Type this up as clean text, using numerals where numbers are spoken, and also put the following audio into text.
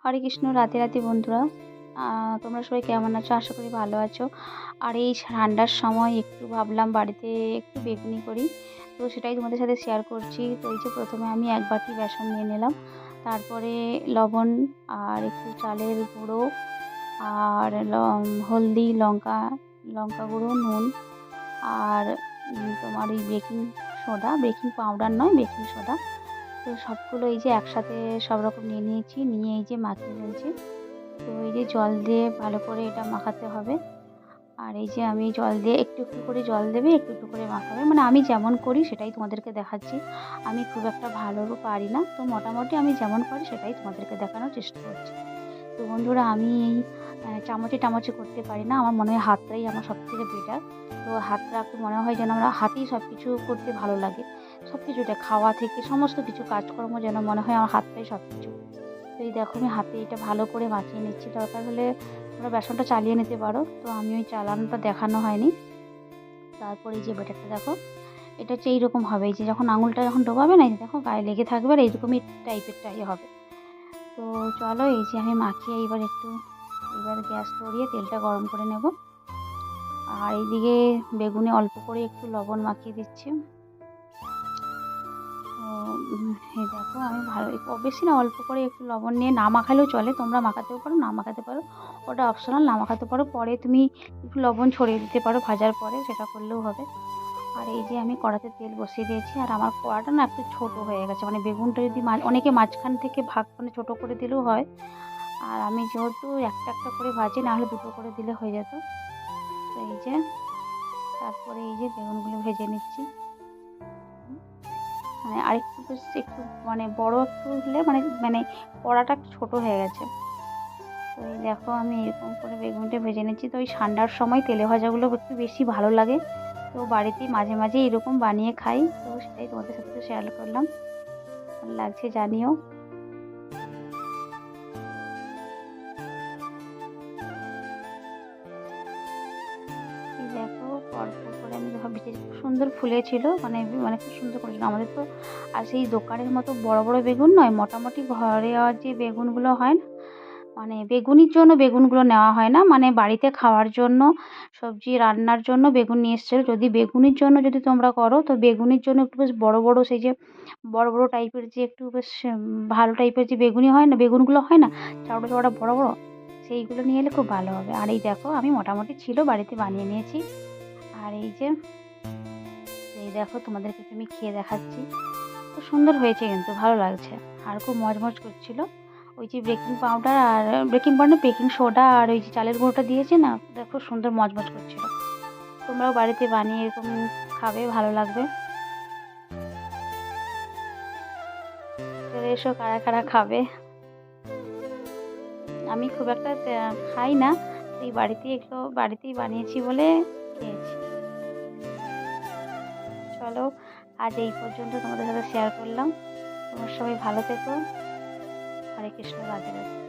হরে কৃষ্ণ। রাধে রাধে বন্ধুরা। তোমরা সবাই কেমন আছো? আশা করি ভালো আছো। আর এই ঠান্ডার সময় একটু ভাবলাম বাড়িতে একটু বেগুনি করি, তো সেটাই তোমাদের সাথে শেয়ার করছি। তো এই যে প্রথমে আমি 1 বাটি বেসন নিয়ে নিলাম, তারপরে লবণ আর একটু চালের গুঁড়ো আর হলদি, লঙ্কা লঙ্কা গুঁড়ো, নুন আর তোমার এই বেকিং পাউডার নয়, বেকিং সোডা। তো সবগুলো এই যে একসাথে সব রকম নিয়ে নিয়েছি, নিয়ে এই যে মাখিয়ে ফেলছি। তো এই যে জল দিয়ে ভালো করে এটা মাখাতে হবে। আর এই যে আমি জল দিয়ে একটু একটু করে জল দেবে, একটু একটু করে মাখাবে, মানে আমি যেমন করি সেটাই তোমাদেরকে দেখাচ্ছি। আমি খুব একটা ভালো পারি না, তো মোটামুটি আমি যেমন পারি সেটাই তোমাদেরকে দেখানোর চেষ্টা করছি। তো বন্ধুরা, আমি এই চামচে টামচে করতে পারি না, আমার মনে হয় হাতটাই আমার সবথেকে বেটার। তো হাত রাখতে মনে হয় যেন আমার হাতেই সব কিছু করতে ভালো লাগে। সব কিছুটা খাওয়া থেকে সমস্ত কিছু কাজকর্ম যেন মনে হয় আমার হাতটাই সব কিছু। তো এই দেখো আমি হাতে এটা ভালো করে মাখিয়ে নিচ্ছি। দরকার হলে তোমরা বেসনটা চালিয়ে নিতে পারো, তো আমি ওই চালানোটা দেখানো হয়নি। তারপরে এই যে ব্যাটারটা দেখো, এটা হচ্ছে এইরকম হবে। এই যে যখন আঙুলটা যখন ডোবাবে না, এই যে দেখো গায়ে লেগে থাকবে আর এইরকমই টাইপেরটাই হবে। তো চলো, এই যে আমি মাখিয়ে এবার গ্যাস ধরিয়ে তেলটা গরম করে নেব। আর এইদিকে বেগুনে অল্প করে একটু লবণ মাখিয়ে দিচ্ছি। তো এই দেখো আমি ভালো, বেশি না, অল্প করে একটু লবণ নিয়ে, না মাখালেও চলে, তোমরা মাখাতেও পারো না মাখাতে পারো, ওটা অপশনাল। না মাখাতে পারো, পরে তুমি একটু লবণ ছড়িয়ে দিতে পারো ভাজার পরে, সেটা করলেও হবে। আর এই যে আমি কড়াতে তেল বসিয়ে দিয়েছি, আর আমার কড়াটা না একটু ছোট হয়ে গেছে, মানে বেগুনটা যদি অনেকে মাঝখান থেকে ভাগ মানে ছোট করে দিলেও হয়। আর আমি যেহেতু একটা একটা করে ভাজি, না হলে দুটো করে দিলে হয়ে যেত। তো এই যে তারপরে এই যে বেগুনগুলো ভেজে নিচ্ছি। মানে আরেকটু বেশ একটু মানে বড় একটু হলে মানে মানে কড়াটা একটু ছোটো হয়ে গেছে। তো এই দেখো আমি এরকম করে বেগুনটা ভেজে নিচ্ছি। তো ওই ঠান্ডার সময় তেলে ভাজাগুলো একটু বেশি ভালো লাগে, তো বাড়িতেই মাঝে মাঝে এরকম বানিয়ে খাই, তো সেটাই তোমাদের সাথে শেয়ার করলাম। ভালো লাগছে জানিও। এই দেখো পরপর করে আমি যখন ভেজে, খুব সুন্দর ফুলেছিল, মানে মানে খুব সুন্দর করেছিল আমাদের তো। আর সেই দোকানের মতো বড় বড় বেগুন নয়, মোটামুটি ঘরে আর যে বেগুনগুলো হয় না, মানে বেগুনির জন্য বেগুনগুলো নেওয়া হয় না, মানে বাড়িতে খাওয়ার জন্য, সবজি রান্নার জন্য বেগুন নিয়ে এসেছিল। যদি বেগুনির জন্য যদি তোমরা করো, তো বেগুনির জন্য একটু বেশ বড় বড়, সেই যে বড় বড় টাইপের যে একটু বেশ ভালো টাইপের যে বেগুনি হয় না, বেগুনগুলো হয় না চওড়া চওড়া বড় বড়, সেইগুলো নিয়ে এলে খুব ভালো হবে। আর এই দেখো আমি মোটামুটি ছিল বাড়িতে বানিয়ে নিয়েছি। আর এই দেখো তোমাদেরকে একটু আমি খেয়ে দেখাচ্ছি। খুব সুন্দর হয়েছে, কিন্তু ভালো লাগছে, আর খুব মজমজ করছিল। ওই যে বেকিং পাউডার বেকিং সোডা আর ওই যে চালের গুঁড়োটা দিয়েছে না, ওটা খুব সুন্দর মজমজ করছিল। তোমরাও বাড়িতে বানিয়ে এরকম খাবে, ভালো লাগবে। চলে এসো কারা কারা খাবে। আমি খুব একটা খাই না, এই বাড়িতেই বানিয়েছি বলে খেয়েছি। চলো, আজ এই পর্যন্ত তোমাদের সাথে শেয়ার করলাম। তোমরা সবাই ভালো থেকো। হরে কৃষ্ণ, রাধে রাধে।